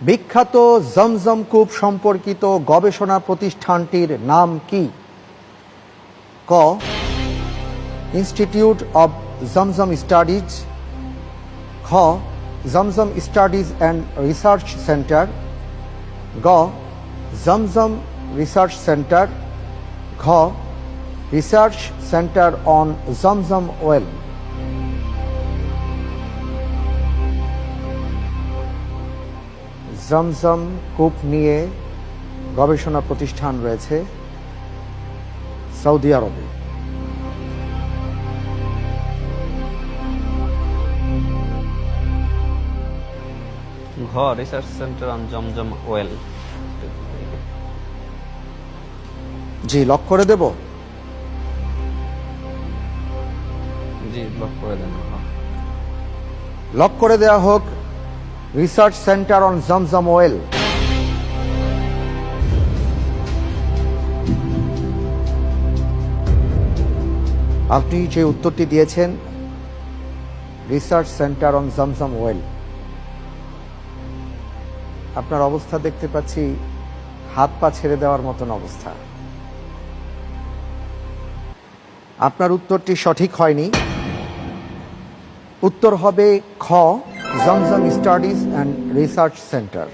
বিখ্যাত জমজম কূপ সম্পর্কিত গবেষণা প্রতিষ্ঠানটির নাম কি? ক ইনস্টিটিউট অব জমজম স্টাডিজ, খ Zamzam studies and research center, গ জমজম রিসার্চ সেন্টার, ঘ research center on Zamzam well. Zamzam কূপ নিয়ে গবেষণা প্রতিষ্ঠান রয়েছে সৌদি আরবে। ঘ research center on Zamzam well. জি, লক করে দেব। জি, লক করে দেন। লক করে দেওয়া হোক research center on Zamzam well. আপনি যে উত্তরটি দিয়েছেন research center on Zamzam well, আপনার অবস্থা দেখতে পাচ্ছি হাত পা ছেড়ে দেওয়ার মতন অবস্থা। আপনার উত্তরটি সঠিক হয়নি। উত্তর হবে খ Zamzam studies and research centre.